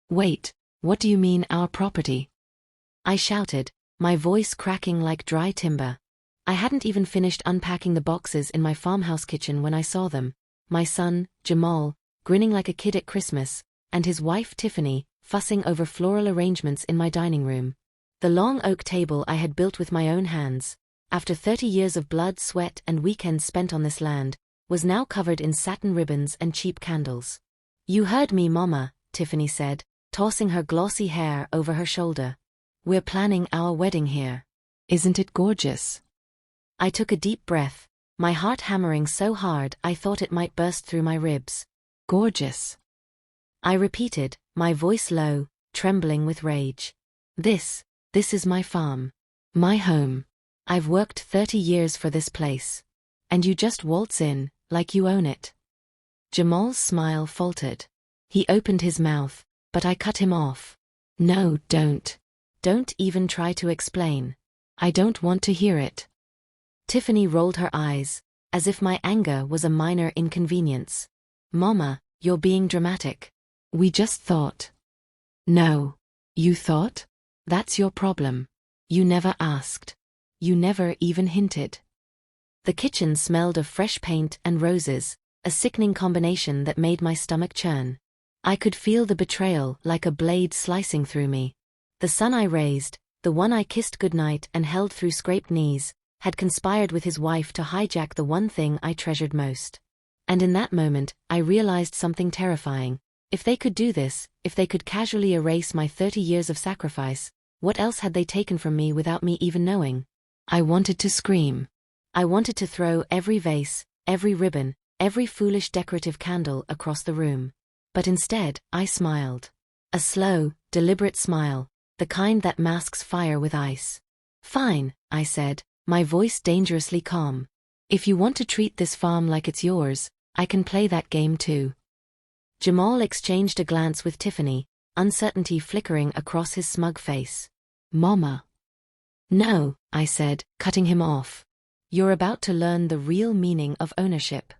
Wait, what do you mean our property? I shouted, my voice cracking like dry timber. I hadn't even finished unpacking the boxes in my farmhouse kitchen when I saw them. My son, Jamal, grinning like a kid at Christmas, and his wife Tiffany, fussing over floral arrangements in my dining room. The long oak table I had built with my own hands, after 30 years of blood, sweat, and weekends spent on this land, was now covered in satin ribbons and cheap candles. "You heard me, Mama," Tiffany said, tossing her glossy hair over her shoulder. "We're planning our wedding here. Isn't it gorgeous?" I took a deep breath, my heart hammering so hard I thought it might burst through my ribs. "Gorgeous," I repeated, my voice low, trembling with rage. This is my farm. My home. I've worked 30 years for this place. And you just waltz in, like you own it." Jamal's smile faltered. He opened his mouth, but I cut him off. "No, don't. Don't even try to explain. I don't want to hear it." Tiffany rolled her eyes, as if my anger was a minor inconvenience. "Mama, you're being dramatic. We just thought." "No. You thought? That's your problem. You never asked. You never even hinted." The kitchen smelled of fresh paint and roses, a sickening combination that made my stomach churn. I could feel the betrayal like a blade slicing through me. The son I raised, the one I kissed goodnight and held through scraped knees, had conspired with his wife to hijack the one thing I treasured most. And in that moment, I realized something terrifying. If they could do this, if they could casually erase my 30 years of sacrifice, what else had they taken from me without me even knowing? I wanted to scream. I wanted to throw every vase, every ribbon, every foolish decorative candle across the room. But instead, I smiled. A slow, deliberate smile, the kind that masks fire with ice. "Fine," I said, my voice dangerously calm. "If you want to treat this farm like it's yours, I can play that game too." Jamal exchanged a glance with Tiffany, uncertainty flickering across his smug face. "Mama." "No," I said, cutting him off. "You're about to learn the real meaning of ownership."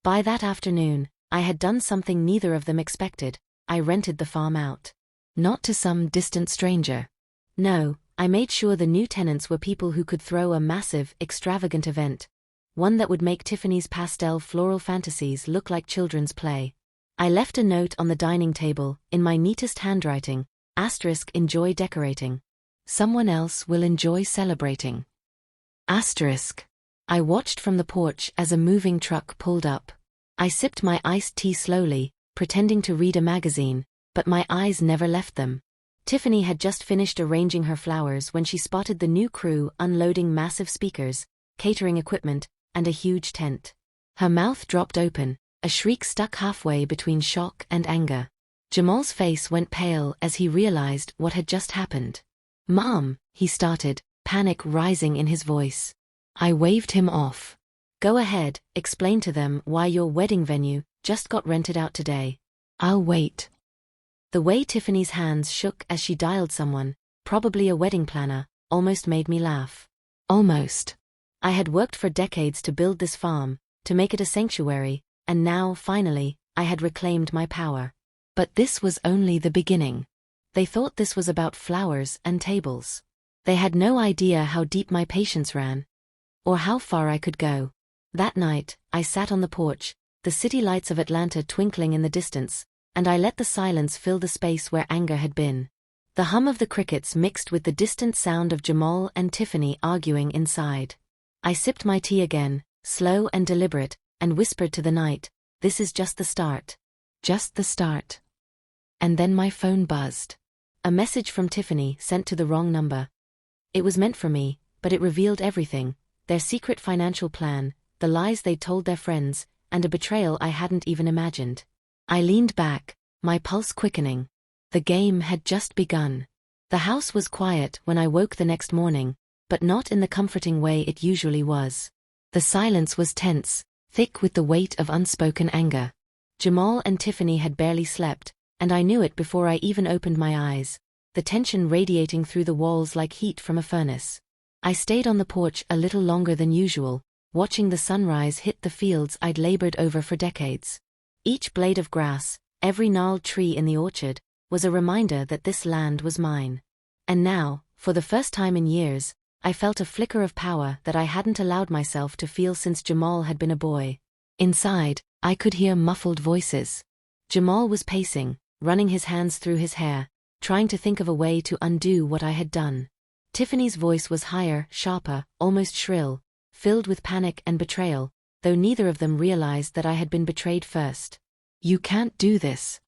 By that afternoon, I had done something neither of them expected. I rented the farm out. Not to some distant stranger. No, I made sure the new tenants were people who could throw a massive, extravagant event. One that would make Tiffany's pastel floral fantasies look like children's play. I left a note on the dining table, in my neatest handwriting, * enjoy decorating. Someone else will enjoy celebrating. *. I watched from the porch as a moving truck pulled up. I sipped my iced tea slowly, pretending to read a magazine, but my eyes never left them. Tiffany had just finished arranging her flowers when she spotted the new crew unloading massive speakers, catering equipment, and a huge tent. Her mouth dropped open, a shriek stuck halfway between shock and anger. Jamal's face went pale as he realized what had just happened. "Mom," he started, panic rising in his voice. I waved him off. "Go ahead, explain to them why your wedding venue just got rented out today. I'll wait." The way Tiffany's hands shook as she dialed someone, probably a wedding planner, almost made me laugh. Almost. I had worked for decades to build this farm, to make it a sanctuary, and now, finally, I had reclaimed my power. But this was only the beginning. They thought this was about flowers and tables. They had no idea how deep my patience ran, or how far I could go. That night, I sat on the porch, the city lights of Atlanta twinkling in the distance, and I let the silence fill the space where anger had been. The hum of the crickets mixed with the distant sound of Jamal and Tiffany arguing inside. I sipped my tea again, slow and deliberate, and whispered to the night, "This is just the start. Just the start." And then my phone buzzed. A message from Tiffany sent to the wrong number. It was meant for me, but it revealed everything: their secret financial plan, the lies they'd told their friends, and a betrayal I hadn't even imagined. I leaned back, my pulse quickening. The game had just begun. The house was quiet when I woke the next morning, but not in the comforting way it usually was. The silence was tense, thick with the weight of unspoken anger. Jamal and Tiffany had barely slept, and I knew it before I even opened my eyes, the tension radiating through the walls like heat from a furnace. I stayed on the porch a little longer than usual, watching the sunrise hit the fields I'd labored over for decades. Each blade of grass, every gnarled tree in the orchard, was a reminder that this land was mine. And now, for the first time in years, I felt a flicker of power that I hadn't allowed myself to feel since Jamal had been a boy. Inside, I could hear muffled voices. Jamal was pacing, running his hands through his hair, trying to think of a way to undo what I had done. Tiffany's voice was higher, sharper, almost shrill, filled with panic and betrayal, though neither of them realized that I had been betrayed first. "You can't do this,"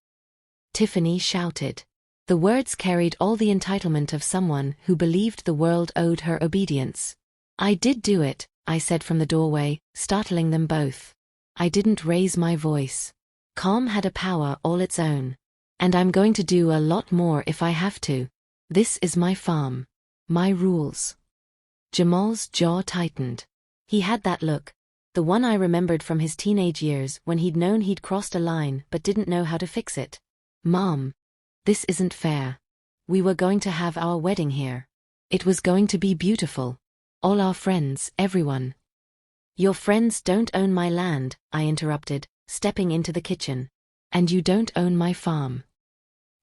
Tiffany shouted. The words carried all the entitlement of someone who believed the world owed her obedience. "I did do it," I said from the doorway, startling them both. I didn't raise my voice. Calm had a power all its own. And I'm going to do a lot more if I have to. This is my farm. My rules. Jamal's jaw tightened. He had that look, the one I remembered from his teenage years when he'd known he'd crossed a line but didn't know how to fix it. "Mom, this isn't fair. We were going to have our wedding here. It was going to be beautiful. All our friends, everyone." "Your friends don't own my land," I interrupted, stepping into the kitchen. "And you don't own my farm."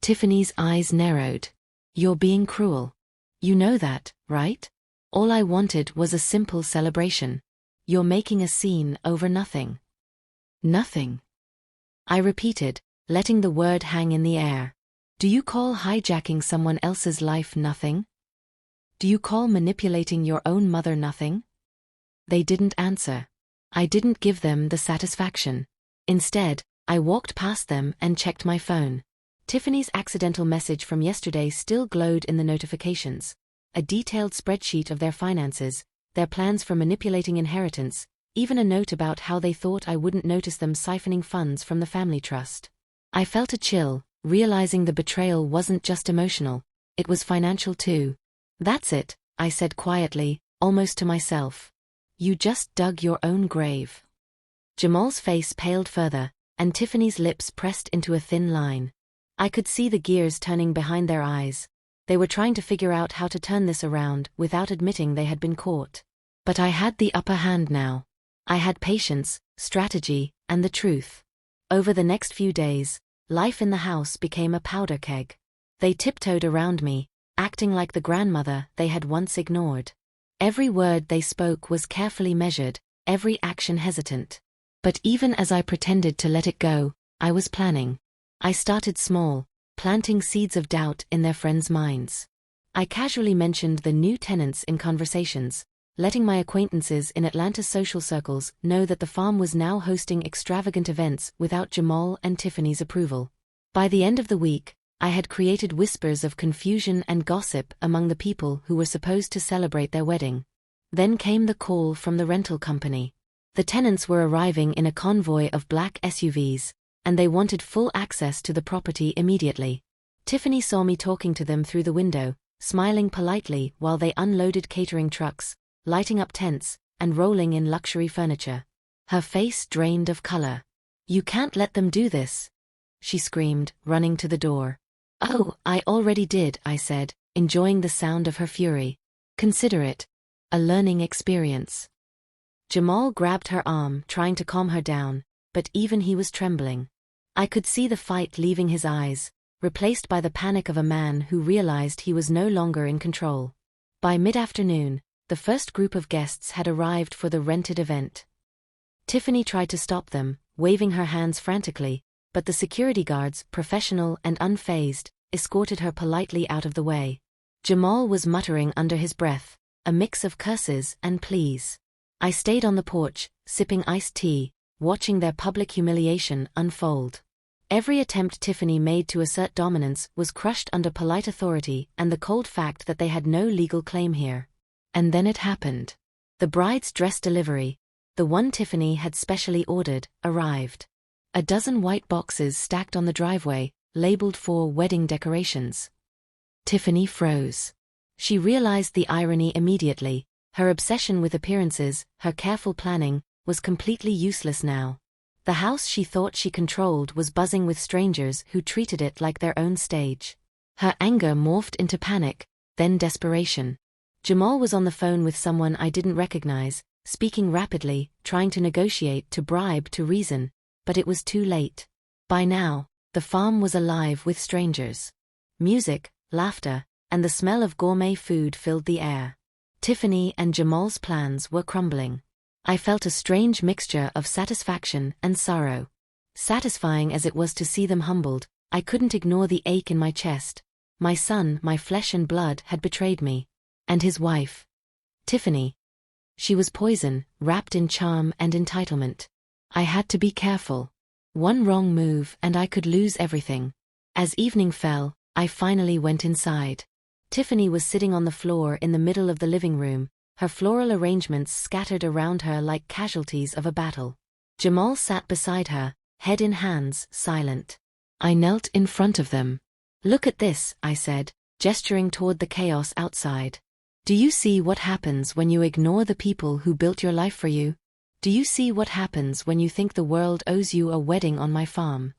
Tiffany's eyes narrowed. "You're being cruel. You know that, right? All I wanted was a simple celebration. You're making a scene over nothing." "Nothing?" I repeated, letting the word hang in the air. "Do you call hijacking someone else's life nothing? Do you call manipulating your own mother nothing?" They didn't answer. I didn't give them the satisfaction. Instead, I walked past them and checked my phone. Tiffany's accidental message from yesterday still glowed in the notifications. A detailed spreadsheet of their finances, their plans for manipulating inheritance, even a note about how they thought I wouldn't notice them siphoning funds from the family trust. I felt a chill, realizing the betrayal wasn't just emotional, it was financial too. "That's it," I said quietly, almost to myself. "You just dug your own grave." Jamal's face paled further, and Tiffany's lips pressed into a thin line. I could see the gears turning behind their eyes. They were trying to figure out how to turn this around without admitting they had been caught. But I had the upper hand now. I had patience, strategy, and the truth. Over the next few days, life in the house became a powder keg. They tiptoed around me, acting like the grandmother they had once ignored. Every word they spoke was carefully measured, every action hesitant. But even as I pretended to let it go, I was planning. I started small, planting seeds of doubt in their friends' minds. I casually mentioned the new tenants in conversations, letting my acquaintances in Atlanta's social circles know that the farm was now hosting extravagant events without Jamal and Tiffany's approval. By the end of the week, I had created whispers of confusion and gossip among the people who were supposed to celebrate their wedding. Then came the call from the rental company. The tenants were arriving in a convoy of black SUVs, and they wanted full access to the property immediately. Tiffany saw me talking to them through the window, smiling politely while they unloaded catering trucks, lighting up tents, and rolling in luxury furniture. Her face drained of color. "You can't let them do this," she screamed, running to the door. "Oh, I already did," I said, enjoying the sound of her fury. "Consider it a learning experience." Jamal grabbed her arm, trying to calm her down, but even he was trembling. I could see the fight leaving his eyes, replaced by the panic of a man who realized he was no longer in control. By mid-afternoon, the first group of guests had arrived for the rented event. Tiffany tried to stop them, waving her hands frantically, but the security guards, professional and unfazed, escorted her politely out of the way. Jamal was muttering under his breath, a mix of curses and pleas. I stayed on the porch, sipping iced tea, watching their public humiliation unfold. Every attempt Tiffany made to assert dominance was crushed under polite authority and the cold fact that they had no legal claim here. And then it happened. The bride's dress delivery, the one Tiffany had specially ordered, arrived. A dozen white boxes stacked on the driveway, labeled for wedding decorations. Tiffany froze. She realized the irony immediately. Her obsession with appearances, her careful planning, was completely useless now. The house she thought she controlled was buzzing with strangers who treated it like their own stage. Her anger morphed into panic, then desperation. Jamal was on the phone with someone I didn't recognize, speaking rapidly, trying to negotiate, to bribe, to reason, but it was too late. By now, The farm was alive with strangers. Music, laughter, and the smell of gourmet food filled the air. Tiffany and Jamal's plans were crumbling. I felt a strange mixture of satisfaction and sorrow. Satisfying as it was to see them humbled, I couldn't ignore the ache in my chest. My son, my flesh and blood, had betrayed me. And his wife. Tiffany. She was poison, wrapped in charm and entitlement. I had to be careful. One wrong move and I could lose everything. As evening fell, I finally went inside. Tiffany was sitting on the floor in the middle of the living room, her floral arrangements scattered around her like casualties of a battle. Jamal sat beside her, head in hands, silent. I knelt in front of them. "Look at this," I said, gesturing toward the chaos outside. "Do you see what happens when you ignore the people who built your life for you? Do you see what happens when you think the world owes you a wedding on my farm?"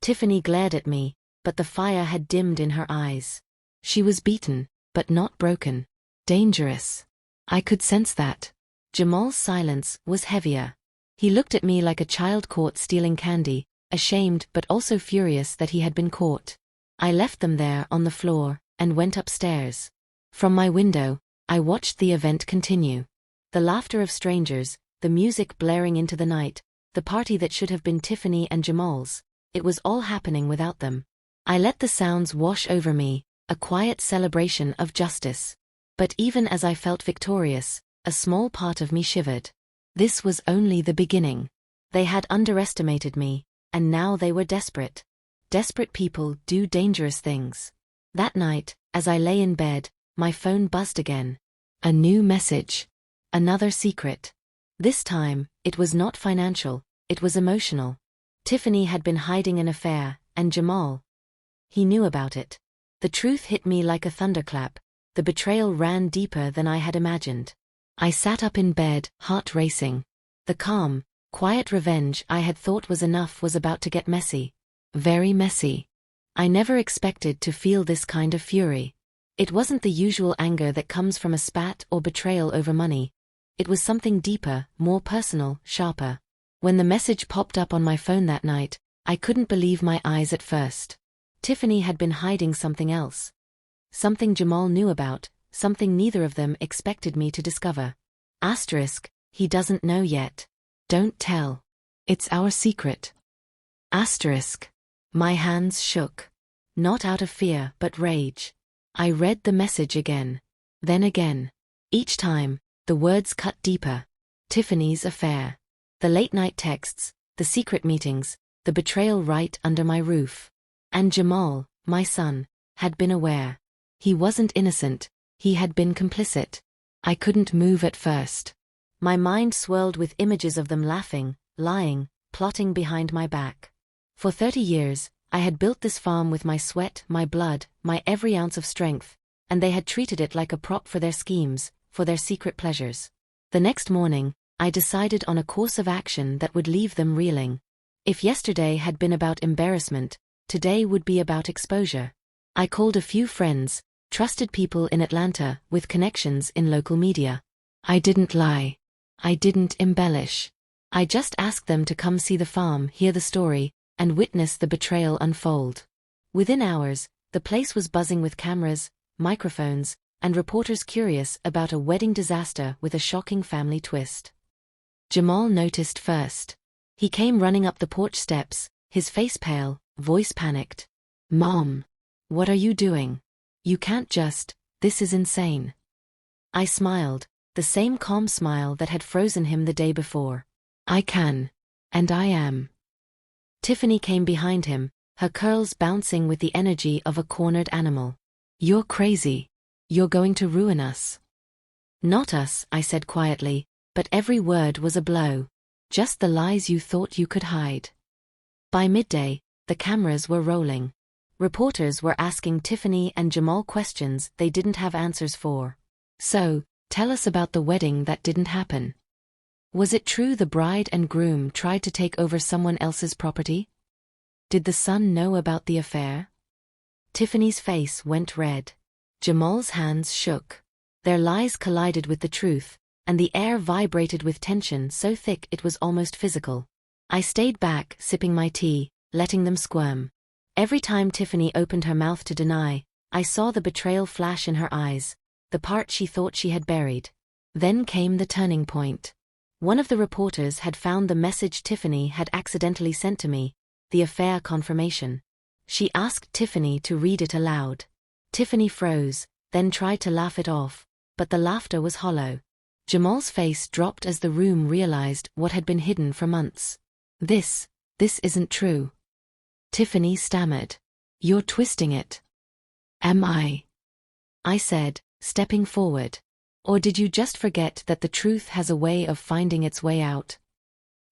Tiffany glared at me, but the fire had dimmed in her eyes. She was beaten, but not broken. Dangerous. I could sense that. Jamal's silence was heavier. He looked at me like a child caught stealing candy, ashamed but also furious that he had been caught. I left them there on the floor, and went upstairs. From my window, I watched the event continue. The laughter of strangers, the music blaring into the night, the party that should have been Tiffany and Jamal's, it was all happening without them. I let the sounds wash over me, a quiet celebration of justice. But even as I felt victorious, a small part of me shivered. This was only the beginning. They had underestimated me, and now they were desperate. Desperate people do dangerous things. That night, as I lay in bed, my phone buzzed again. A new message. Another secret. This time, it was not financial, it was emotional. Tiffany had been hiding an affair, and Jamal. He knew about it. The truth hit me like a thunderclap. The betrayal ran deeper than I had imagined. I sat up in bed, heart racing. The calm, quiet revenge I had thought was enough was about to get messy. Very messy. I never expected to feel this kind of fury. It wasn't the usual anger that comes from a spat or betrayal over money. It was something deeper, more personal, sharper. When the message popped up on my phone that night, I couldn't believe my eyes at first. Tiffany had been hiding something else. Something Jamal knew about, something neither of them expected me to discover. Asterisk, he doesn't know yet. Don't tell. It's our secret. Asterisk. My hands shook. Not out of fear, but rage. I read the message again. Then again. Each time, the words cut deeper. Tiffany's affair. The late-night texts, the secret meetings, the betrayal right under my roof. And Jamal, my son, had been aware. He wasn't innocent, he had been complicit. I couldn't move at first. My mind swirled with images of them laughing, lying, plotting behind my back. For 30 years, I had built this farm with my sweat, my blood, my every ounce of strength, and they had treated it like a prop for their schemes, for their secret pleasures. The next morning, I decided on a course of action that would leave them reeling. If yesterday had been about embarrassment, today would be about exposure. I called a few friends, trusted people in Atlanta with connections in local media. I didn't lie. I didn't embellish. I just asked them to come see the farm, hear the story, and witness the betrayal unfold. Within hours, the place was buzzing with cameras, microphones, and reporters curious about a wedding disaster with a shocking family twist. Jamal noticed first. He came running up the porch steps, his face pale, voice panicked. "Mom, what are you doing? You can't just, this is insane." I smiled, the same calm smile that had frozen him the day before. "I can. And I am." Tiffany came behind him, her curls bouncing with the energy of a cornered animal. "You're crazy. You're going to ruin us." "Not us," I said quietly, but every word was a blow. "Just the lies you thought you could hide." By midday, the cameras were rolling. Reporters were asking Tiffany and Jamal questions they didn't have answers for. "So, tell us about the wedding that didn't happen. Was it true the bride and groom tried to take over someone else's property? Did the son know about the affair?" Tiffany's face went red. Jamal's hands shook. Their lies collided with the truth, and the air vibrated with tension so thick it was almost physical. I stayed back, sipping my tea, letting them squirm. Every time Tiffany opened her mouth to deny, I saw the betrayal flash in her eyes, the part she thought she had buried. Then came the turning point. One of the reporters had found the message Tiffany had accidentally sent to me, the affair confirmation. She asked Tiffany to read it aloud. Tiffany froze, then tried to laugh it off, but the laughter was hollow. Jamal's face dropped as the room realized what had been hidden for months. This isn't true. Tiffany stammered. You're twisting it. Am I? I said, stepping forward. Or did you just forget that the truth has a way of finding its way out?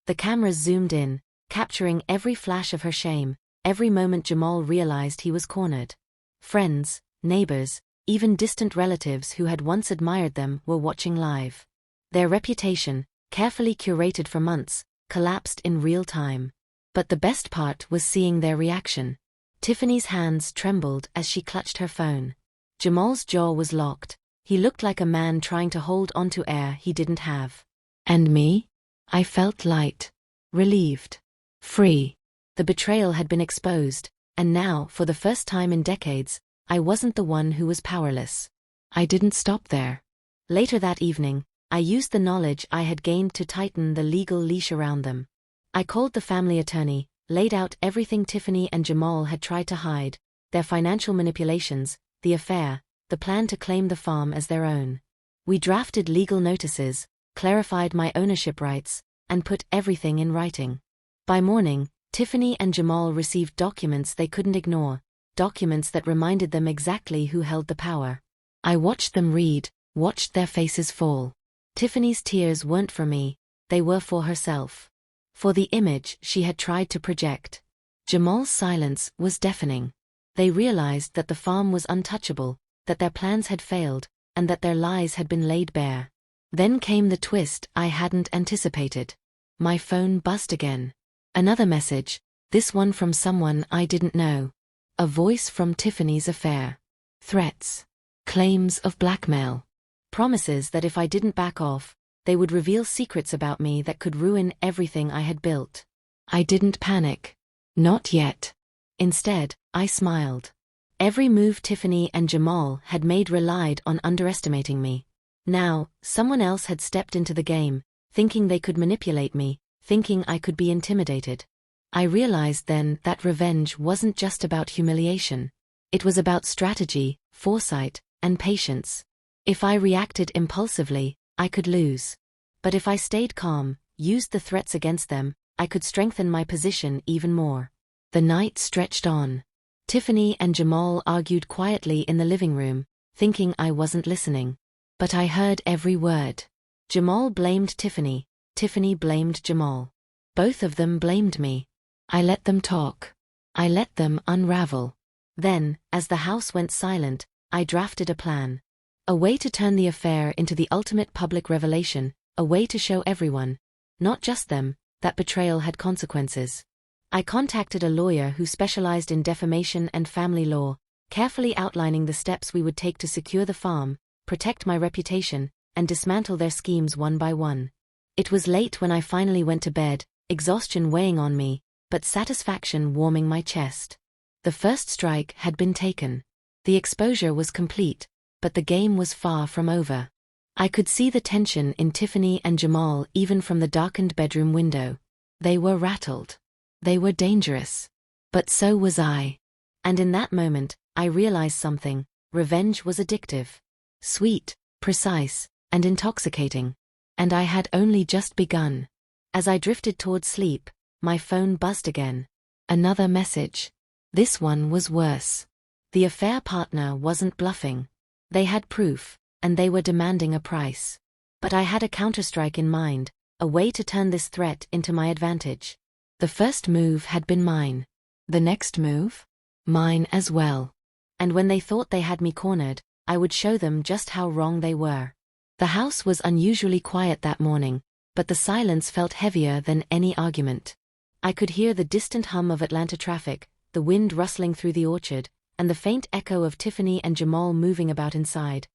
The cameras zoomed in, capturing every flash of her shame, every moment Jamal realized he was cornered. Friends, neighbors, even distant relatives who had once admired them were watching live. Their reputation, carefully curated for months, collapsed in real time. But the best part was seeing their reaction. Tiffany's hands trembled as she clutched her phone. Jamal's jaw was locked. He looked like a man trying to hold onto air he didn't have. And me? I felt light. Relieved. Free. The betrayal had been exposed, and now, for the first time in decades, I wasn't the one who was powerless. I didn't stop there. Later that evening, I used the knowledge I had gained to tighten the legal leash around them. I called the family attorney, laid out everything Tiffany and Jamal had tried to hide, their financial manipulations, the affair, the plan to claim the farm as their own. We drafted legal notices, clarified my ownership rights, and put everything in writing. By morning, Tiffany and Jamal received documents they couldn't ignore, documents that reminded them exactly who held the power. I watched them read, watched their faces fall. Tiffany's tears weren't for me, they were for herself. For the image she had tried to project. Jamal's silence was deafening. They realized that the farm was untouchable, that their plans had failed, and that their lies had been laid bare. Then came the twist I hadn't anticipated. My phone buzzed again. Another message, this one from someone I didn't know. A voice from Tiffany's affair. Threats. Claims of blackmail. Promises that if I didn't back off, they would reveal secrets about me that could ruin everything I had built. I didn't panic. Not yet. Instead, I smiled. Every move Tiffany and Jamal had made relied on underestimating me. Now, someone else had stepped into the game, thinking they could manipulate me, thinking I could be intimidated. I realized then that revenge wasn't just about humiliation. It was about strategy, foresight, and patience. If I reacted impulsively, I could lose. But if I stayed calm, used the threats against them, I could strengthen my position even more. The night stretched on. Tiffany and Jamal argued quietly in the living room, thinking I wasn't listening. But I heard every word. Jamal blamed Tiffany, Tiffany blamed Jamal. Both of them blamed me. I let them talk. I let them unravel. Then, as the house went silent, I drafted a plan. A way to turn the affair into the ultimate public revelation, a way to show everyone, not just them, that betrayal had consequences. I contacted a lawyer who specialized in defamation and family law, carefully outlining the steps we would take to secure the farm, protect my reputation, and dismantle their schemes one by one. It was late when I finally went to bed, exhaustion weighing on me, but satisfaction warming my chest. The first strike had been taken. The exposure was complete, but the game was far from over. I could see the tension in Tiffany and Jamal even from the darkened bedroom window. They were rattled. They were dangerous. But so was I. And in that moment, I realized something. Revenge was addictive. Sweet, precise, and intoxicating. And I had only just begun. As I drifted toward sleep, my phone buzzed again. Another message. This one was worse. The affair partner wasn't bluffing. They had proof, and they were demanding a price. But I had a counterstrike in mind, a way to turn this threat into my advantage. The first move had been mine. The next move? Mine as well. And when they thought they had me cornered, I would show them just how wrong they were. The house was unusually quiet that morning, but the silence felt heavier than any argument. I could hear the distant hum of Atlanta traffic, the wind rustling through the orchard, and the faint echo of Tiffany and Jamal moving about inside.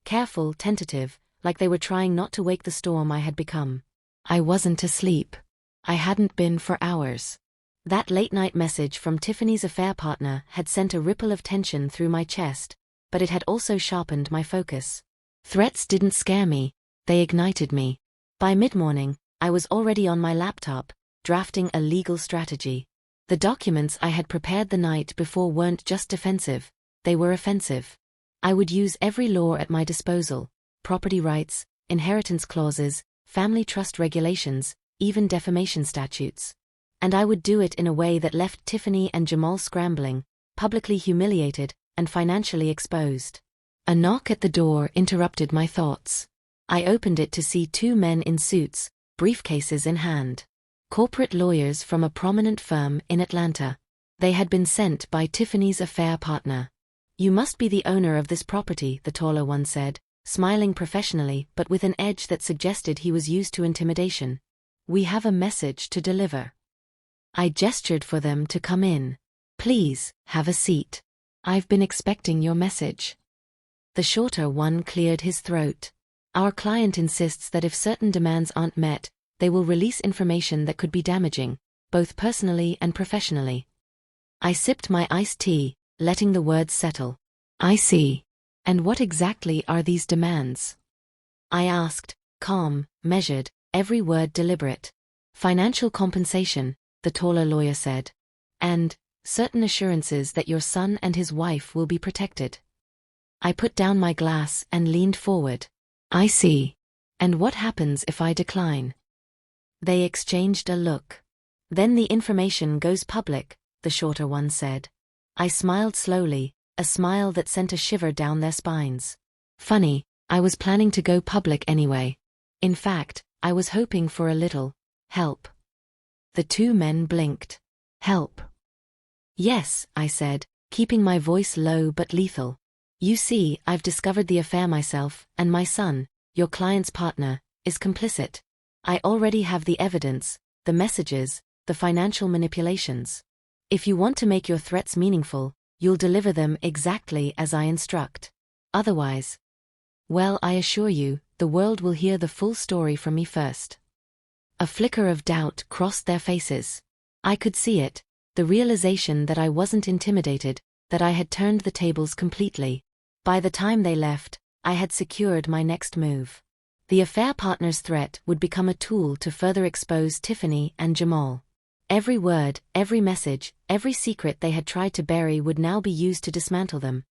Careful, tentative, like they were trying not to wake the storm I had become. I wasn't asleep. I hadn't been for hours. That late-night message from Tiffany's affair partner had sent a ripple of tension through my chest, but it had also sharpened my focus. Threats didn't scare me, they ignited me. By mid-morning, I was already on my laptop, drafting a legal strategy. The documents I had prepared the night before weren't just defensive, they were offensive. I would use every law at my disposal: property rights, inheritance clauses, family trust regulations, even defamation statutes. And I would do it in a way that left Tiffany and Jamal scrambling, publicly humiliated, and financially exposed. A knock at the door interrupted my thoughts. I opened it to see two men in suits, briefcases in hand. Corporate lawyers from a prominent firm in Atlanta. They had been sent by Tiffany's affair partner. "You must be the owner of this property," the taller one said, smiling professionally but with an edge that suggested he was used to intimidation. "We have a message to deliver." I gestured for them to come in. "Please, have a seat. I've been expecting your message." The shorter one cleared his throat. "Our client insists that if certain demands aren't met, they will release information that could be damaging, both personally and professionally." I sipped my iced tea, letting the words settle. "I see. And what exactly are these demands?" I asked, calm, measured, every word deliberate. "Financial compensation," the taller lawyer said. "And certain assurances that your son and his wife will be protected." I put down my glass and leaned forward. "I see. And what happens if I decline?" They exchanged a look. "Then the information goes public," the shorter one said. I smiled slowly, a smile that sent a shiver down their spines. Funny, I was planning to go public anyway. In fact, I was hoping for a little help. The two men blinked. "Help?" "Yes," I said, keeping my voice low but lethal. "You see, I've discovered the affair myself, and my son, your client's partner, is complicit. I already have the evidence, the messages, the financial manipulations. If you want to make your threats meaningful, you'll deliver them exactly as I instruct. Otherwise, well, I assure you, the world will hear the full story from me first." A flicker of doubt crossed their faces. I could see it, the realization that I wasn't intimidated, that I had turned the tables completely. By the time they left, I had secured my next move. The affair partner's threat would become a tool to further expose Tiffany and Jamal. Every word, every message, every secret they had tried to bury would now be used to dismantle them.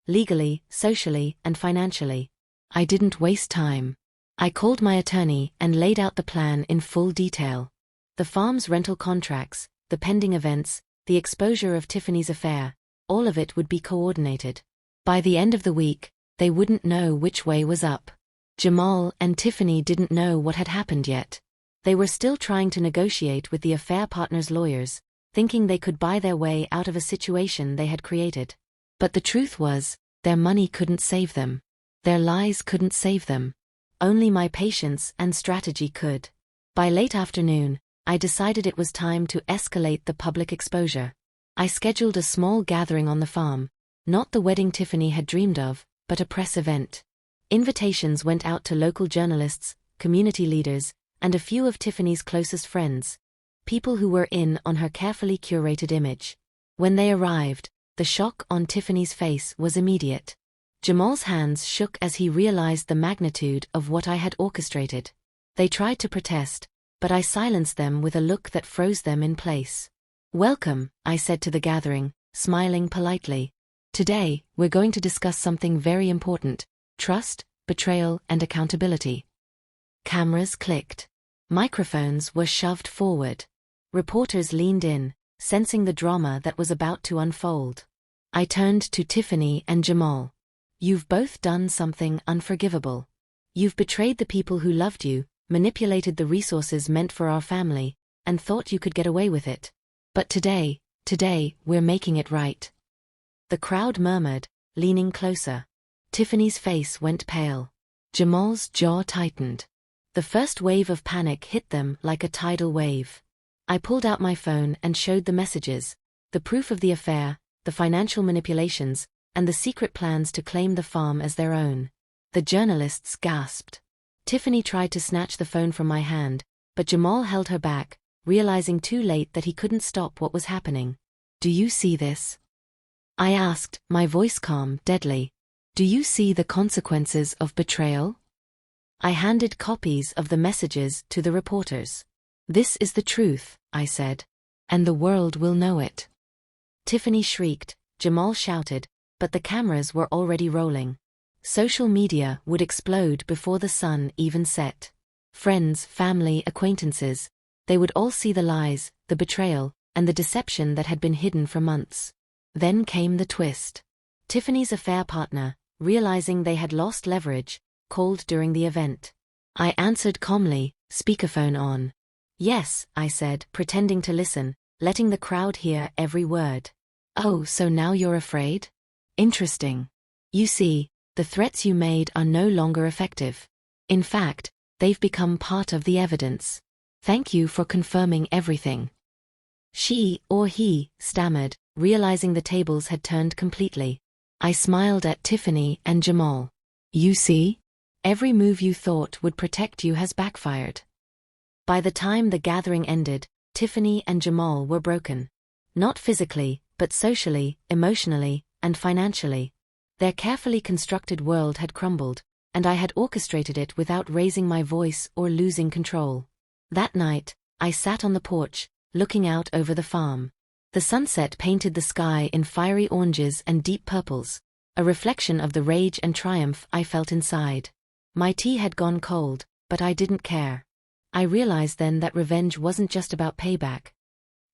Legally, socially, and financially. I didn't waste time. I called my attorney and laid out the plan in full detail. The farm's rental contracts, the pending events, the exposure of Tiffany's affair, all of it would be coordinated. By the end of the week, they wouldn't know which way was up. Jamal and Tiffany didn't know what had happened yet. They were still trying to negotiate with the affair partner's lawyers, thinking they could buy their way out of a situation they had created. But the truth was, their money couldn't save them. Their lies couldn't save them. Only my patience and strategy could. By late afternoon, I decided it was time to escalate the public exposure. I scheduled a small gathering on the farm, not the wedding Tiffany had dreamed of, but a press event. Invitations went out to local journalists, community leaders, and a few of Tiffany's closest friends, people who were in on her carefully curated image. When they arrived, the shock on Tiffany's face was immediate. Jamal's hands shook as he realized the magnitude of what I had orchestrated. They tried to protest, but I silenced them with a look that froze them in place. "Welcome," I said to the gathering, smiling politely. "Today, we're going to discuss something very important: trust, betrayal, and accountability." Cameras clicked. Microphones were shoved forward. Reporters leaned in, sensing the drama that was about to unfold. I turned to Tiffany and Jamal. "You've both done something unforgivable. You've betrayed the people who loved you, manipulated the resources meant for our family, and thought you could get away with it. But today, we're making it right." The crowd murmured, leaning closer. Tiffany's face went pale. Jamal's jaw tightened. The first wave of panic hit them like a tidal wave. I pulled out my phone and showed the messages, the proof of the affair, the financial manipulations, and the secret plans to claim the farm as their own. The journalists gasped. Tiffany tried to snatch the phone from my hand, but Jamal held her back, realizing too late that he couldn't stop what was happening. "Do you see this?" I asked, my voice calm, deadly. "Do you see the consequences of betrayal?" I handed copies of the messages to the reporters. "This is the truth," I said. "And the world will know it." Tiffany shrieked, Jamal shouted, but the cameras were already rolling. Social media would explode before the sun even set. Friends, family, acquaintances, they would all see the lies, the betrayal, and the deception that had been hidden for months. Then came the twist. Tiffany's affair partner, realizing they had lost leverage, called during the event. I answered calmly, speakerphone on. "Yes," I said, pretending to listen, letting the crowd hear every word. "Oh, so now you're afraid? Interesting. You see, the threats you made are no longer effective. In fact, they've become part of the evidence. Thank you for confirming everything." She, or he, stammered, realizing the tables had turned completely. I smiled at Tiffany and Jamal. "You see? Every move you thought would protect you has backfired." By the time the gathering ended, Tiffany and Jamal were broken. Not physically, but socially, emotionally, and financially. Their carefully constructed world had crumbled, and I had orchestrated it without raising my voice or losing control. That night, I sat on the porch, looking out over the farm. The sunset painted the sky in fiery oranges and deep purples, a reflection of the rage and triumph I felt inside. My tea had gone cold, but I didn't care. I realized then that revenge wasn't just about payback.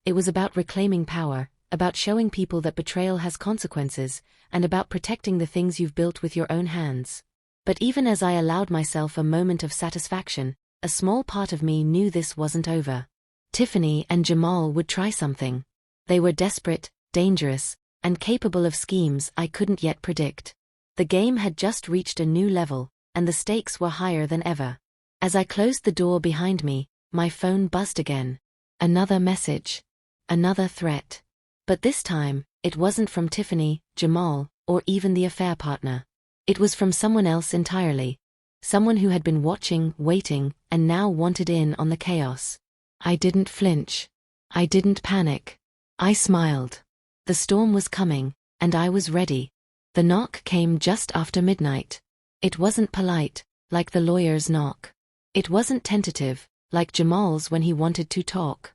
It was about reclaiming power, about showing people that betrayal has consequences, and about protecting the things you've built with your own hands. But even as I allowed myself a moment of satisfaction, a small part of me knew this wasn't over. Tiffany and Jamal would try something. They were desperate, dangerous, and capable of schemes I couldn't yet predict. The game had just reached a new level, and the stakes were higher than ever. As I closed the door behind me, my phone buzzed again. Another message. Another threat. But this time, it wasn't from Tiffany, Jamal, or even the affair partner. It was from someone else entirely. Someone who had been watching, waiting, and now wanted in on the chaos. I didn't flinch. I didn't panic. I smiled. The storm was coming, and I was ready. The knock came just after midnight. It wasn't polite, like the lawyer's knock. It wasn't tentative, like Jamal's when he wanted to talk.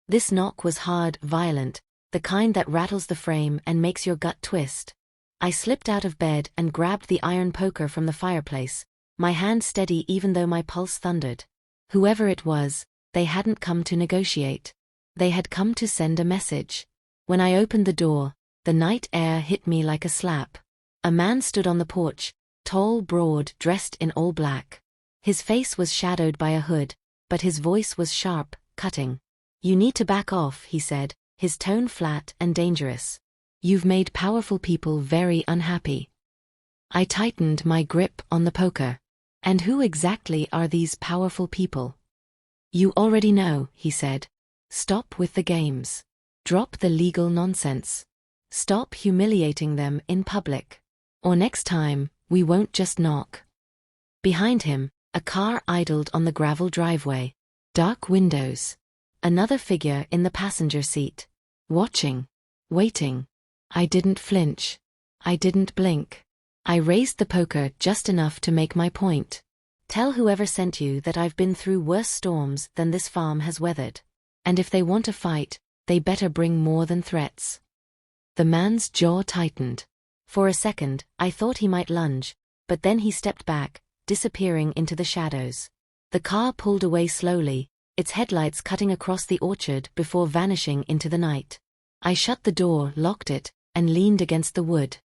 This knock was hard, violent, the kind that rattles the frame and makes your gut twist. I slipped out of bed and grabbed the iron poker from the fireplace, my hand steady even though my pulse thundered. Whoever it was, they hadn't come to negotiate. They had come to send a message. When I opened the door, the night air hit me like a slap. A man stood on the porch, tall, broad, dressed in all black. His face was shadowed by a hood, but his voice was sharp, cutting. "You need to back off," he said, his tone flat and dangerous. "You've made powerful people very unhappy." I tightened my grip on the poker. "And who exactly are these powerful people?" "You already know," he said. "Stop with the games. Drop the legal nonsense. Stop humiliating them in public. Or next time, we won't just knock." Behind him, a car idled on the gravel driveway. Dark windows. Another figure in the passenger seat. Watching. Waiting. I didn't flinch. I didn't blink. I raised the poker just enough to make my point. "Tell whoever sent you that I've been through worse storms than this farm has weathered. And if they want to fight, they better bring more than threats." The man's jaw tightened. For a second, I thought he might lunge, but then he stepped back, disappearing into the shadows. The car pulled away slowly, its headlights cutting across the orchard before vanishing into the night. I shut the door, locked it, and leaned against the wood.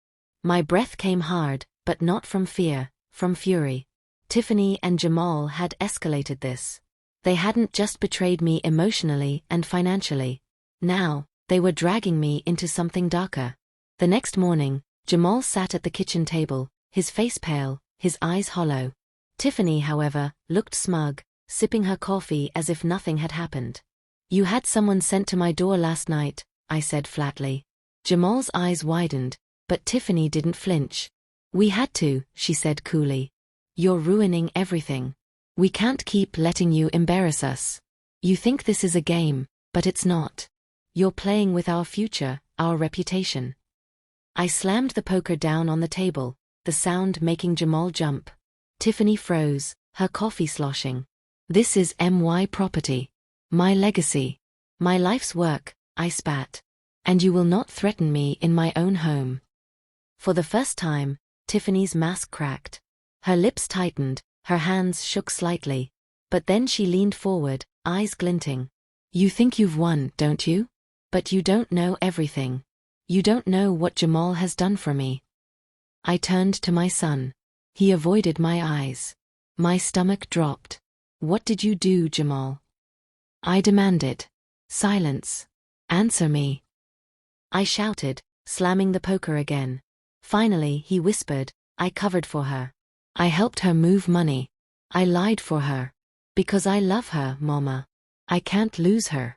My breath came hard, but not from fear, from fury. Tiffany and Jamal had escalated this. They hadn't just betrayed me emotionally and financially. Now, they were dragging me into something darker. The next morning, Jamal sat at the kitchen table, his face pale, his eyes hollow. Tiffany, however, looked smug, sipping her coffee as if nothing had happened. "You had someone sent to my door last night," I said flatly. Jamal's eyes widened, but Tiffany didn't flinch. "We had to," she said coolly. "You're ruining everything. We can't keep letting you embarrass us." You think this is a game, but it's not. You're playing with our future, our reputation. I slammed the poker down on the table, the sound making Jamal jump. Tiffany froze, her coffee sloshing. This is my property. My legacy. My life's work, I spat. And you will not threaten me in my own home. For the first time, Tiffany's mask cracked. Her lips tightened, her hands shook slightly. But then she leaned forward, eyes glinting. You think you've won, don't you? But you don't know everything. You don't know what Jamal has done for me. I turned to my son. He avoided my eyes. My stomach dropped. What did you do, Jamal? I demanded. Silence. Answer me. I shouted, slamming the poker again. Finally, he whispered, I covered for her. I helped her move money. I lied for her. Because I love her, Mama. I can't lose her.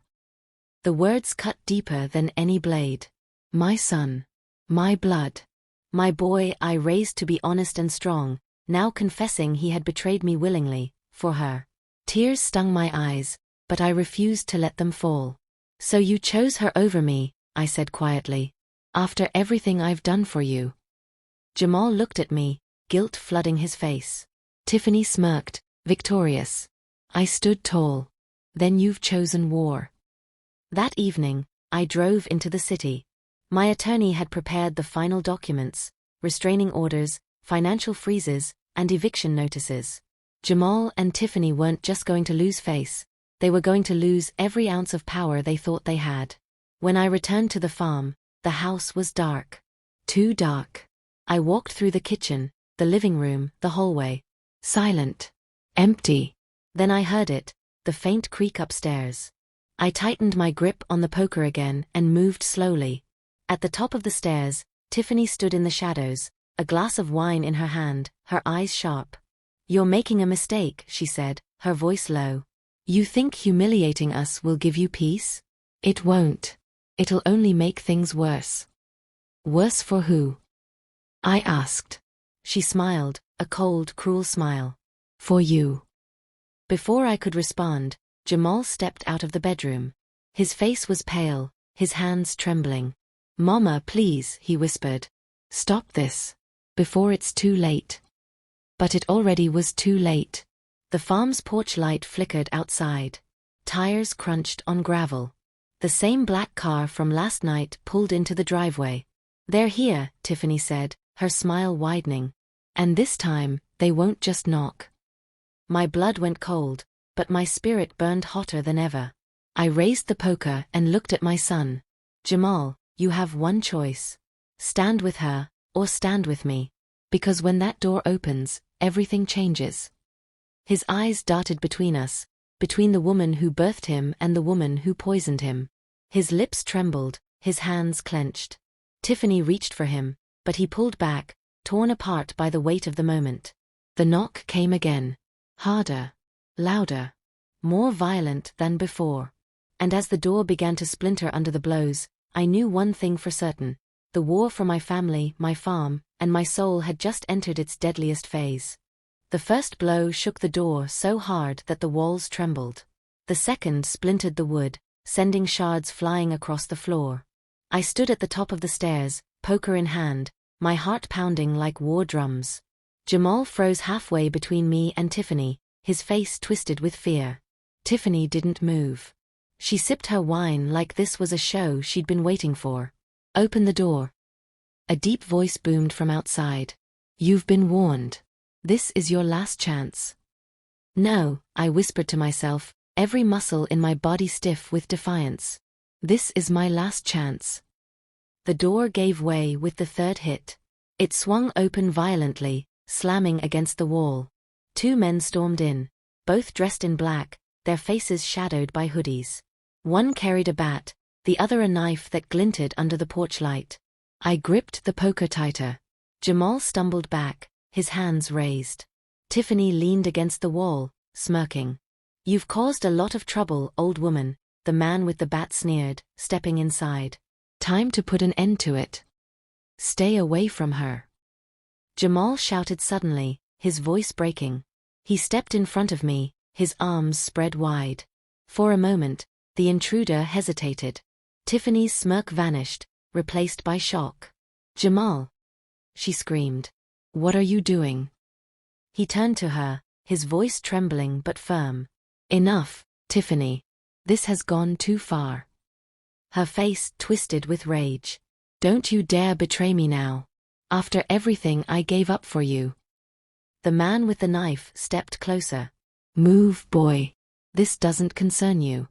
The words cut deeper than any blade. My son. My blood. My boy I raised to be honest and strong, now confessing he had betrayed me willingly, for her. Tears stung my eyes, but I refused to let them fall. So you chose her over me, I said quietly. After everything I've done for you. Jamal looked at me, guilt flooding his face. Tiffany smirked, victorious. I stood tall. Then you've chosen war. That evening, I drove into the city. My attorney had prepared the final documents, restraining orders, financial freezes, and eviction notices. Jamal and Tiffany weren't just going to lose face, they were going to lose every ounce of power they thought they had. When I returned to the farm, the house was dark. Too dark. I walked through the kitchen, the living room, the hallway. Silent. Empty. Then I heard it, the faint creak upstairs. I tightened my grip on the poker again and moved slowly. At the top of the stairs, Tiffany stood in the shadows, a glass of wine in her hand, her eyes sharp. You're making a mistake, she said, her voice low. You think humiliating us will give you peace? It won't. It'll only make things worse. Worse for who? I asked. She smiled, a cold, cruel smile. For you. Before I could respond, Jamal stepped out of the bedroom. His face was pale, his hands trembling. Mama, please, he whispered. Stop this. Before it's too late. But it already was too late. The farm's porch light flickered outside. Tires crunched on gravel. The same black car from last night pulled into the driveway. They're here, Tiffany said, her smile widening. And this time, they won't just knock. My blood went cold, but my spirit burned hotter than ever. I raised the poker and looked at my son. Jamal, you have one choice. Stand with her, or stand with me. Because when that door opens, everything changes. His eyes darted between us, between the woman who birthed him and the woman who poisoned him. His lips trembled, his hands clenched. Tiffany reached for him, but he pulled back, torn apart by the weight of the moment. The knock came again. Harder. Louder. More violent than before. And as the door began to splinter under the blows, I knew one thing for certain. The war for my family, my farm, and my soul had just entered its deadliest phase. The first blow shook the door so hard that the walls trembled. The second splintered the wood, sending shards flying across the floor. I stood at the top of the stairs, poker in hand, my heart pounding like war drums. Jamal froze halfway between me and Tiffany, his face twisted with fear. Tiffany didn't move. She sipped her wine like this was a show she'd been waiting for. Open the door. A deep voice boomed from outside. You've been warned. This is your last chance. No, I whispered to myself, every muscle in my body stiff with defiance. This is my last chance. The door gave way with the third hit. It swung open violently, slamming against the wall. Two men stormed in, both dressed in black, their faces shadowed by hoodies. One carried a bat, the other a knife that glinted under the porch light. I gripped the poker tighter. Jamal stumbled back, his hands raised. Tiffany leaned against the wall, smirking. You've caused a lot of trouble, old woman, the man with the bat sneered, stepping inside. Time to put an end to it. Stay away from her. Jamal shouted suddenly, his voice breaking. He stepped in front of me, his arms spread wide. For a moment, the intruder hesitated. Tiffany's smirk vanished, replaced by shock. "Jamal!" she screamed. "What are you doing?" He turned to her, his voice trembling but firm. "Enough, Tiffany. This has gone too far." Her face twisted with rage. "Don't you dare betray me now. After everything I gave up for you." The man with the knife stepped closer. "Move, boy. This doesn't concern you."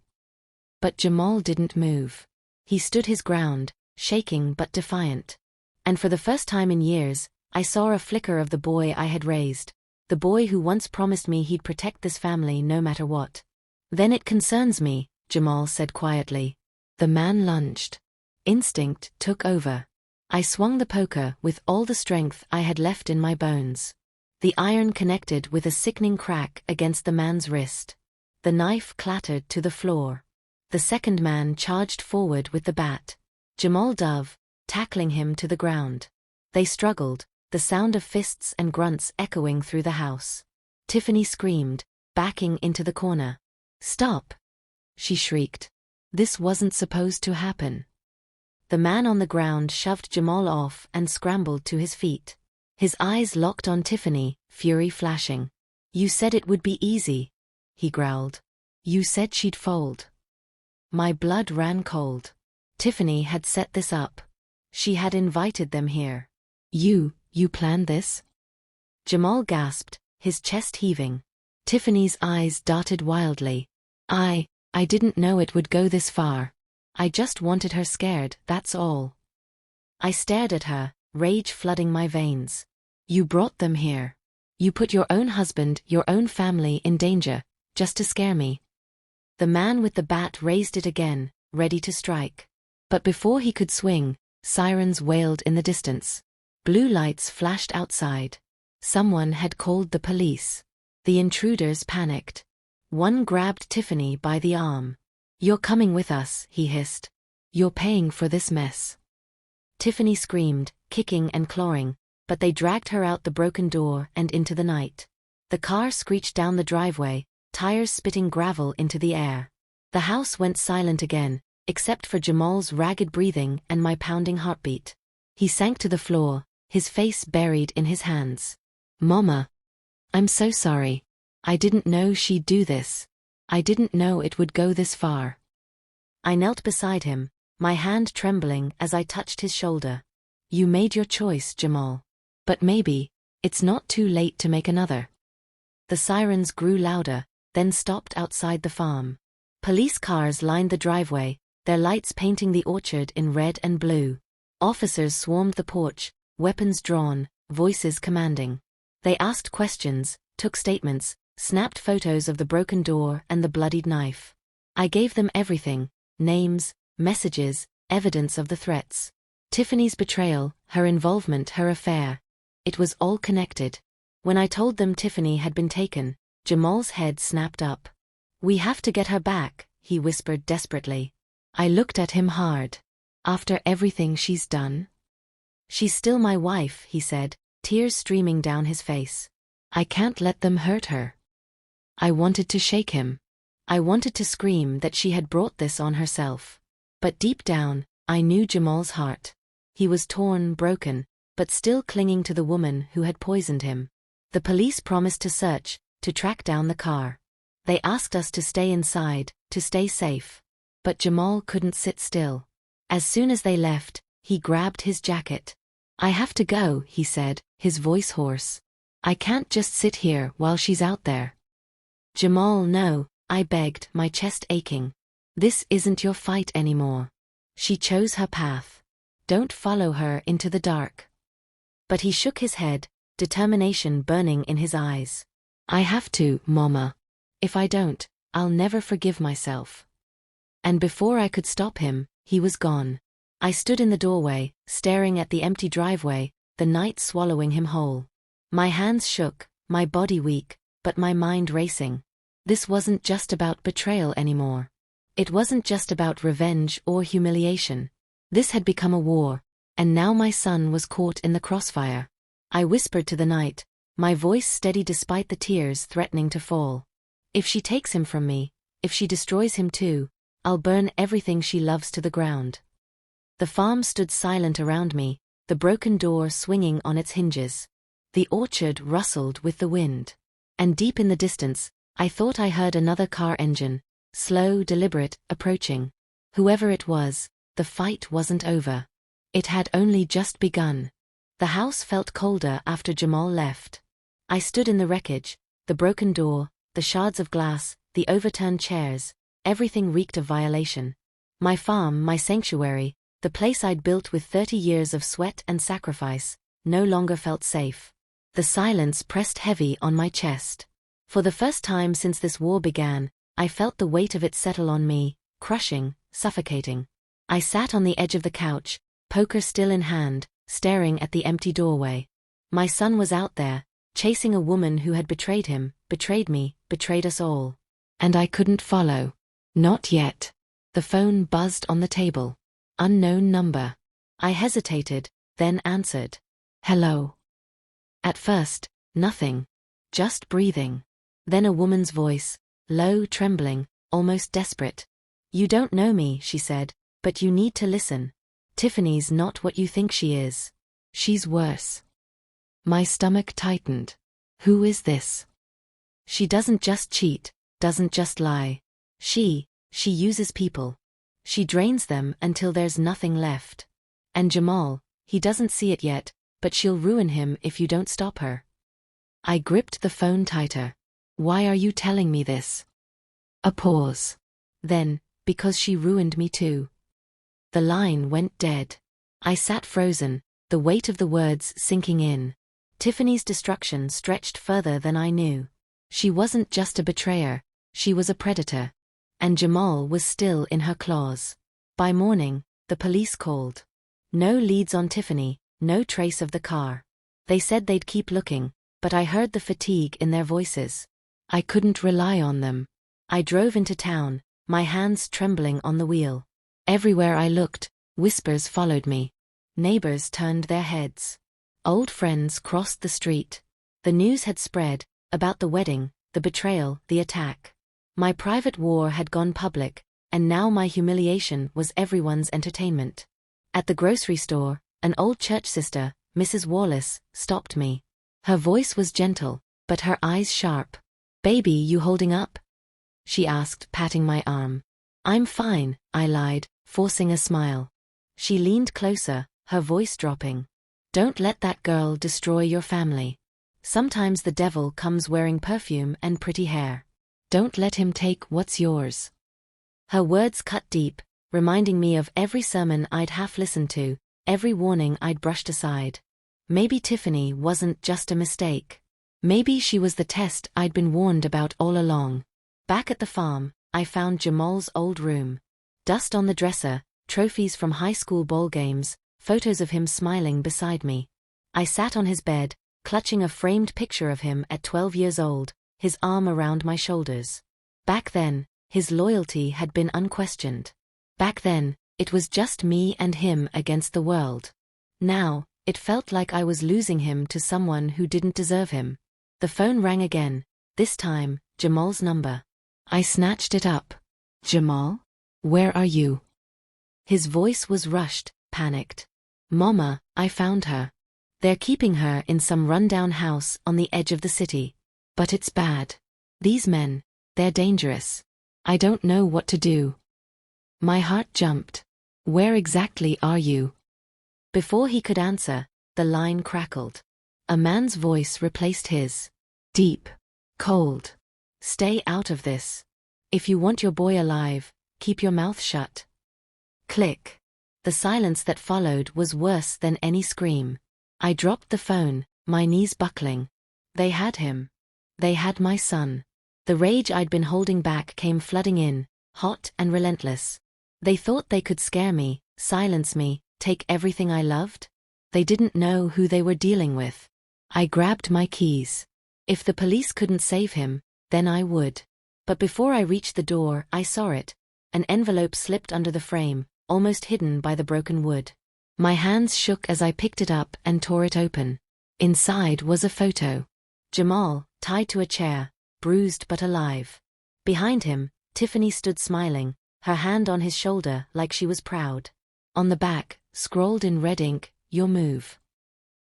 But Jamal didn't move. He stood his ground, shaking but defiant. And for the first time in years, I saw a flicker of the boy I had raised, the boy who once promised me he'd protect this family no matter what. "Then it concerns me," Jamal said quietly. The man lunged. Instinct took over. I swung the poker with all the strength I had left in my bones. The iron connected with a sickening crack against the man's wrist. The knife clattered to the floor. The second man charged forward with the bat. Jamal dove, tackling him to the ground. They struggled, the sound of fists and grunts echoing through the house. Tiffany screamed, backing into the corner. "Stop!" she shrieked. "This wasn't supposed to happen." The man on the ground shoved Jamal off and scrambled to his feet. His eyes locked on Tiffany, fury flashing. "You said it would be easy," he growled. "You said she'd fold." My blood ran cold. Tiffany had set this up. She had invited them here. You planned this?" Jamal gasped, his chest heaving. Tiffany's eyes darted wildly. I didn't know it would go this far. I just wanted her scared, that's all." I stared at her, rage flooding my veins. "You brought them here. You put your own husband, your own family in danger, just to scare me." The man with the bat raised it again, ready to strike. But before he could swing, sirens wailed in the distance. Blue lights flashed outside. Someone had called the police. The intruders panicked. One grabbed Tiffany by the arm. "You're coming with us," he hissed. "You're paying for this mess." Tiffany screamed, kicking and clawing, but they dragged her out the broken door and into the night. The car screeched down the driveway, tires spitting gravel into the air. The house went silent again, except for Jamal's ragged breathing and my pounding heartbeat. He sank to the floor, his face buried in his hands. "Mama. I'm so sorry. I didn't know she'd do this. I didn't know it would go this far." I knelt beside him, my hand trembling as I touched his shoulder. "You made your choice, Jamal. But maybe it's not too late to make another." The sirens grew louder, then stopped outside the farm. Police cars lined the driveway, their lights painting the orchard in red and blue. Officers swarmed the porch, weapons drawn, voices commanding. They asked questions, took statements, snapped photos of the broken door and the bloodied knife. I gave them everything: names, messages, evidence of the threats. Tiffany's betrayal, her involvement, her affair. It was all connected. When I told them Tiffany had been taken, Jamal's head snapped up. "We have to get her back," he whispered desperately. I looked at him hard. "After everything she's done?" "She's still my wife," he said, tears streaming down his face. "I can't let them hurt her." I wanted to shake him. I wanted to scream that she had brought this on herself. But deep down, I knew Jamal's heart. He was torn, broken, but still clinging to the woman who had poisoned him. The police promised to search, to track down the car. They asked us to stay inside, to stay safe. But Jamal couldn't sit still. As soon as they left, he grabbed his jacket. "I have to go," he said, his voice hoarse. "I can't just sit here while she's out there." "Jamal, no," I begged, my chest aching. "This isn't your fight anymore. She chose her path. Don't follow her into the dark." But he shook his head, determination burning in his eyes. "I have to, Mama. If I don't, I'll never forgive myself." And before I could stop him, he was gone. I stood in the doorway, staring at the empty driveway, the night swallowing him whole. My hands shook, my body weak, but my mind racing. This wasn't just about betrayal anymore. It wasn't just about revenge or humiliation. This had become a war, and now my son was caught in the crossfire. I whispered to the night, my voice steady despite the tears threatening to fall. "If she takes him from me, If she destroys him too, I'll burn everything she loves to the ground. The farm stood silent around me, the broken door swinging on its hinges. The orchard rustled with the wind. And deep in the distance, I thought I heard another car engine, slow, deliberate, approaching. Whoever it was, the fight wasn't over. It had only just begun. The house felt colder after Jamal left. I stood in the wreckage, the broken door, the shards of glass, the overturned chairs, everything reeked of violation. My farm, my sanctuary, the place I'd built with 30 years of sweat and sacrifice, no longer felt safe. The silence pressed heavy on my chest. For the first time since this war began, I felt the weight of it settle on me, crushing, suffocating. I sat on the edge of the couch, poker still in hand, staring at the empty doorway. My son was out there, chasing a woman who had betrayed him, betrayed me, betrayed us all. And I couldn't follow. Not yet. The phone buzzed on the table. Unknown number. I hesitated, then answered. Hello. At first, nothing. Just breathing. Then a woman's voice, low, trembling, almost desperate. You don't know me, she said, but you need to listen. Tiffany's not what you think she is. She's worse. My stomach tightened. Who is this? She doesn't just cheat, doesn't just lie. She uses people. She drains them until there's nothing left. And Jamal, he doesn't see it yet, but she'll ruin him if you don't stop her. I gripped the phone tighter. Why are you telling me this? A pause. Then, because she ruined me too. The line went dead. I sat frozen, the weight of the words sinking in. Tiffany's destruction stretched further than I knew. She wasn't just a betrayer, she was a predator. And Jamal was still in her claws. By morning, the police called. No leads on Tiffany, no trace of the car. They said they'd keep looking, but I heard the fatigue in their voices. I couldn't rely on them. I drove into town, my hands trembling on the wheel. Everywhere I looked, whispers followed me. Neighbors turned their heads. Old friends crossed the street. The news had spread, about the wedding, the betrayal, the attack. My private war had gone public, and now my humiliation was everyone's entertainment. At the grocery store, an old church sister, Mrs. Wallace, stopped me. Her voice was gentle, but her eyes sharp. Baby, you holding up? She asked, patting my arm. I'm fine, I lied, forcing a smile. She leaned closer, her voice dropping. Don't let that girl destroy your family. Sometimes the devil comes wearing perfume and pretty hair. Don't let him take what's yours. Her words cut deep, reminding me of every sermon I'd half listened to, every warning I'd brushed aside. Maybe Tiffany wasn't just a mistake. Maybe she was the test I'd been warned about all along. Back at the farm, I found Jamal's old room. Dust on the dresser, trophies from high school ball games, photos of him smiling beside me. I sat on his bed, clutching a framed picture of him at 12 years old, his arm around my shoulders. Back then, his loyalty had been unquestioned. Back then, it was just me and him against the world. Now, it felt like I was losing him to someone who didn't deserve him. The phone rang again, this time, Jamal's number. I snatched it up. Jamal? Where are you? His voice was rushed, panicked. Mama, I found her. They're keeping her in some rundown house on the edge of the city. But it's bad. These men, they're dangerous. I don't know what to do. My heart jumped. Where exactly are you? Before he could answer, the line crackled. A man's voice replaced his. Deep. Cold. Stay out of this. If you want your boy alive, keep your mouth shut. Click. The silence that followed was worse than any scream. I dropped the phone, my knees buckling. They had him. They had my son. The rage I'd been holding back came flooding in, hot and relentless. They thought they could scare me, silence me, take everything I loved. They didn't know who they were dealing with. I grabbed my keys. If the police couldn't save him, then I would. But before I reached the door, I saw it. An envelope slipped under the frame, almost hidden by the broken wood. My hands shook as I picked it up and tore it open. Inside was a photo. Jamal, tied to a chair, bruised but alive. Behind him, Tiffany stood smiling, her hand on his shoulder like she was proud. On the back, scrawled in red ink, "Your move."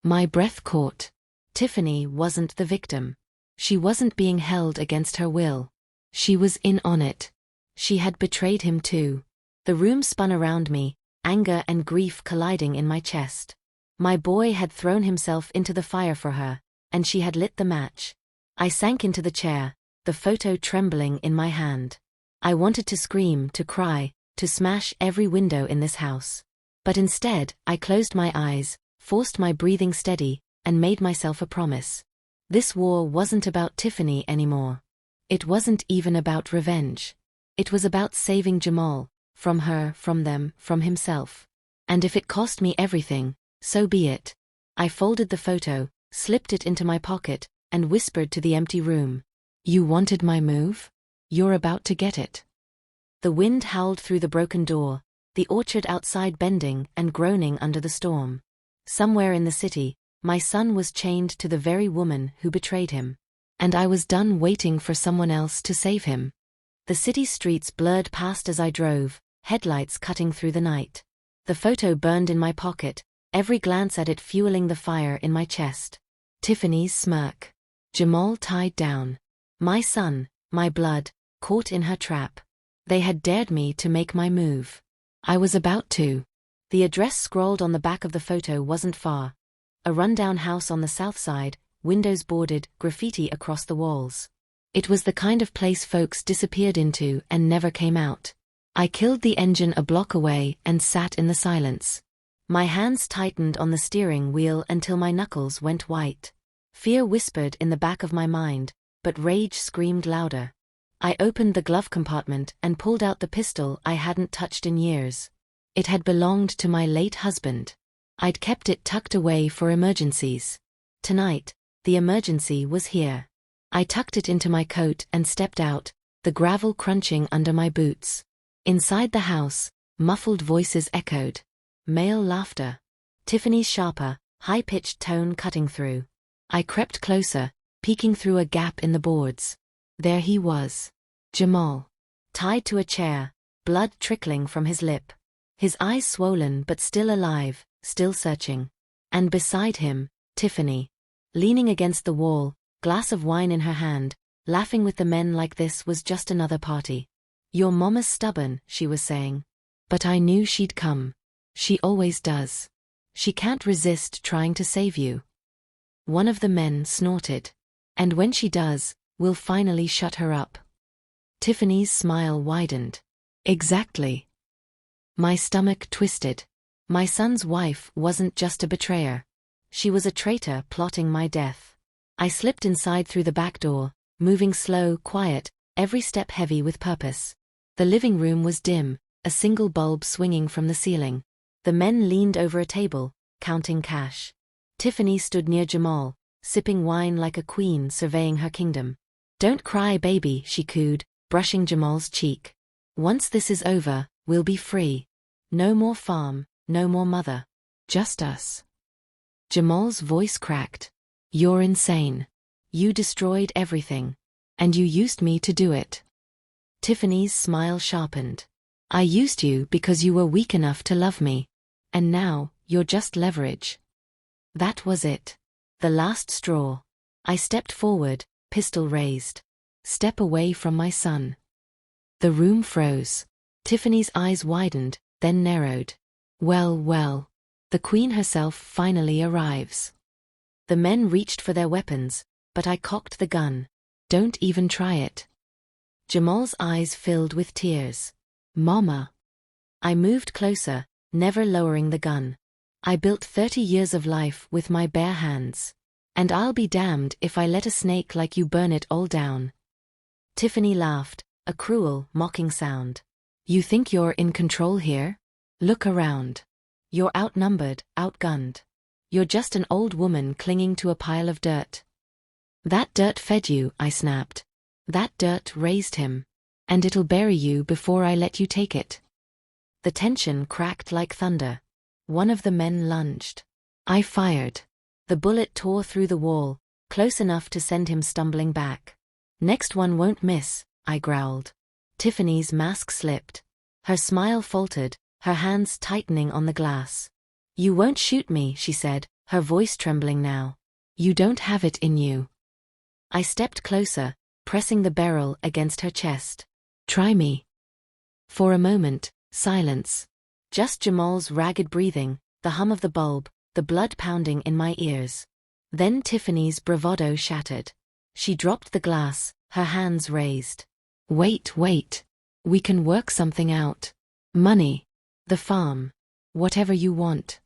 My breath caught. Tiffany wasn't the victim. She wasn't being held against her will. She was in on it. She had betrayed him too. The room spun around me, anger and grief colliding in my chest. My boy had thrown himself into the fire for her, and she had lit the match. I sank into the chair, the photo trembling in my hand. I wanted to scream, to cry, to smash every window in this house. But instead, I closed my eyes, forced my breathing steady, and made myself a promise. This war wasn't about Tiffany anymore. It wasn't even about revenge. It was about saving Jamal, from her, from them, from himself. And if it cost me everything, so be it. I folded the photo, slipped it into my pocket, and whispered to the empty room. "You wanted my move? You're about to get it." The wind howled through the broken door, the orchard outside bending and groaning under the storm. Somewhere in the city, my son was chained to the very woman who betrayed him. And I was done waiting for someone else to save him. The city streets blurred past as I drove, headlights cutting through the night. The photo burned in my pocket, every glance at it fueling the fire in my chest. Tiffany's smirk. Jamal tied down. My son, my blood, caught in her trap. They had dared me to make my move. I was about to. The address scrawled on the back of the photo wasn't far. A rundown house on the south side, windows boarded, graffiti across the walls. It was the kind of place folks disappeared into and never came out. I killed the engine a block away and sat in the silence. My hands tightened on the steering wheel until my knuckles went white. Fear whispered in the back of my mind, but rage screamed louder. I opened the glove compartment and pulled out the pistol I hadn't touched in years. It had belonged to my late husband. I'd kept it tucked away for emergencies. Tonight, the emergency was here. I tucked it into my coat and stepped out, the gravel crunching under my boots. Inside the house, muffled voices echoed. Male laughter. Tiffany's sharper, high-pitched tone cutting through. I crept closer, peeking through a gap in the boards. There he was. Jamal. Tied to a chair, blood trickling from his lip. His eyes swollen but still alive, still searching. And beside him, Tiffany. Leaning against the wall, glass of wine in her hand, laughing with the men like this was just another party. "Your mama's stubborn," she was saying. But I knew she'd come. She always does. She can't resist trying to save you. One of the men snorted. "And when she does, we'll finally shut her up." Tiffany's smile widened. "Exactly." My stomach twisted. My son's wife wasn't just a betrayer. She was a traitor plotting my death. I slipped inside through the back door, moving slow, quiet, every step heavy with purpose. The living room was dim, a single bulb swinging from the ceiling. The men leaned over a table, counting cash. Tiffany stood near Jamal, sipping wine like a queen surveying her kingdom. "Don't cry, baby," she cooed, brushing Jamal's cheek. "Once this is over, we'll be free. No more farm, no more mother. Just us." Jamal's voice cracked. "You're insane. You destroyed everything. And you used me to do it." Tiffany's smile sharpened. "I used you because you were weak enough to love me. And now, you're just leverage." That was it. The last straw. I stepped forward, pistol raised. "Step away from my son." The room froze. Tiffany's eyes widened, then narrowed. Well, well. The queen herself finally arrives. The men reached for their weapons, but I cocked the gun. "Don't even try it." Jamal's eyes filled with tears. "Mama." I moved closer, never lowering the gun. I built 30 years of life with my bare hands. And I'll be damned if I let a snake like you burn it all down. Tiffany laughed, a cruel, mocking sound. "You think you're in control here? Look around. You're outnumbered, outgunned. You're just an old woman clinging to a pile of dirt." "That dirt fed you," I snapped. "That dirt raised him. And it'll bury you before I let you take it." The tension cracked like thunder. One of the men lunged. I fired. The bullet tore through the wall, close enough to send him stumbling back. "Next one won't miss," I growled. Tiffany's mask slipped. Her smile faltered, her hands tightening on the glass. "You won't shoot me," she said, her voice trembling now. "You don't have it in you." I stepped closer, pressing the barrel against her chest. "Try me." For a moment, silence. Just Jamal's ragged breathing, the hum of the bulb, the blood pounding in my ears. Then Tiffany's bravado shattered. She dropped the glass, her hands raised. "Wait. We can work something out. Money. The farm. Whatever you want."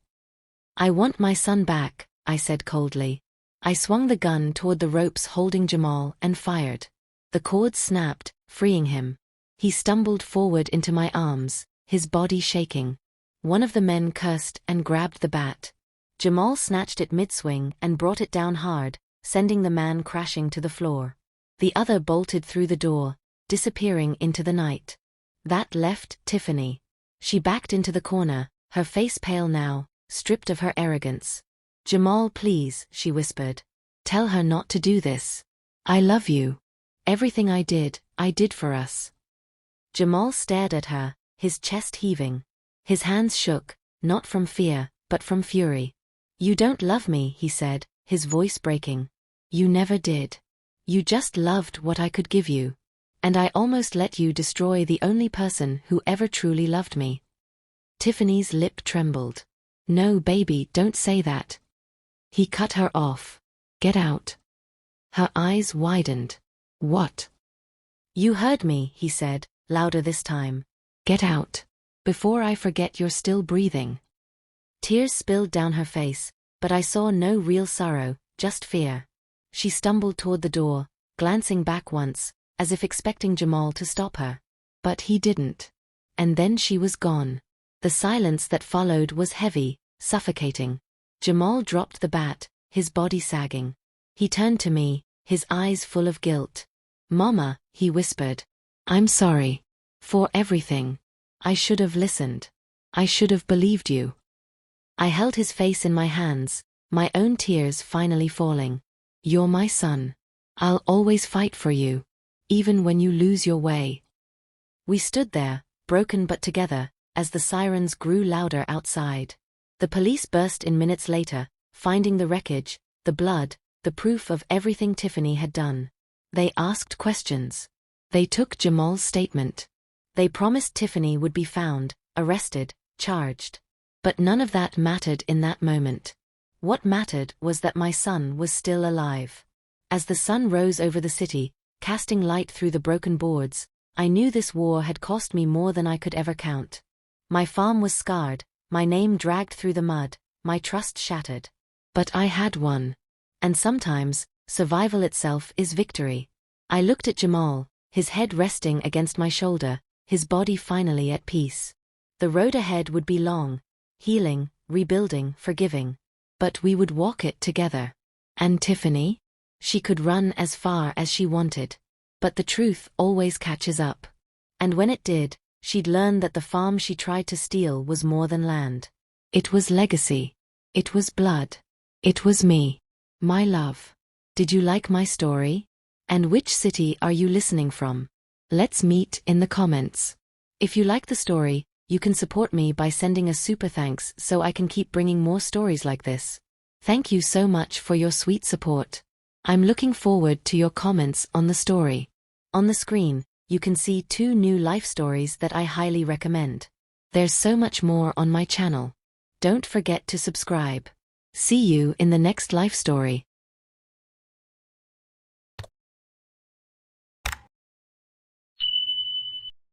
"I want my son back," I said coldly. I swung the gun toward the ropes holding Jamal and fired. The cord snapped, freeing him. He stumbled forward into my arms, his body shaking. One of the men cursed and grabbed the bat. Jamal snatched it mid-swing and brought it down hard, sending the man crashing to the floor. The other bolted through the door, disappearing into the night. That left Tiffany. She backed into the corner, her face pale now, stripped of her arrogance. "Jamal, please," she whispered. "Tell her not to do this. I love you. Everything I did for us." Jamal stared at her, his chest heaving. His hands shook, not from fear, but from fury. "You don't love me," he said, his voice breaking. "You never did. You just loved what I could give you. And I almost let you destroy the only person who ever truly loved me." Tiffany's lip trembled. "No, baby, don't say that." He cut her off. "Get out." Her eyes widened. "What?" "You heard me," he said, louder this time. "Get out. Before I forget you're still breathing." Tears spilled down her face, but I saw no real sorrow, just fear. She stumbled toward the door, glancing back once, as if expecting Jamal to stop her. But he didn't. And then she was gone. The silence that followed was heavy, suffocating. Jamal dropped the bat, his body sagging. He turned to me, his eyes full of guilt. "Mama," he whispered. "I'm sorry. For everything. I should have listened. I should have believed you." I held his face in my hands, my own tears finally falling. "You're my son. I'll always fight for you. Even when you lose your way." We stood there, broken but together, as the sirens grew louder outside. The police burst in minutes later, finding the wreckage, the blood, the proof of everything Tiffany had done. They asked questions. They took Jamal's statement. They promised Tiffany would be found, arrested, charged. But none of that mattered in that moment. What mattered was that my son was still alive. As the sun rose over the city, casting light through the broken boards, I knew this war had cost me more than I could ever count. My farm was scarred, my name dragged through the mud, my trust shattered. But I had won. And sometimes, survival itself is victory. I looked at Jamal, his head resting against my shoulder, his body finally at peace. The road ahead would be long, healing, rebuilding, forgiving. But we would walk it together. And Tiffany? She could run as far as she wanted. But the truth always catches up. And when it did, she'd learn that the farm she tried to steal was more than land. It was legacy. It was blood. It was me. My love. Did you like my story? And which city are you listening from? Let's meet in the comments. If you like the story, you can support me by sending a super thanks so I can keep bringing more stories like this. Thank you so much for your sweet support. I'm looking forward to your comments on the story. On the screen, you can see 2 new life stories that I highly recommend. There's so much more on my channel. Don't forget to subscribe. See you in the next life story.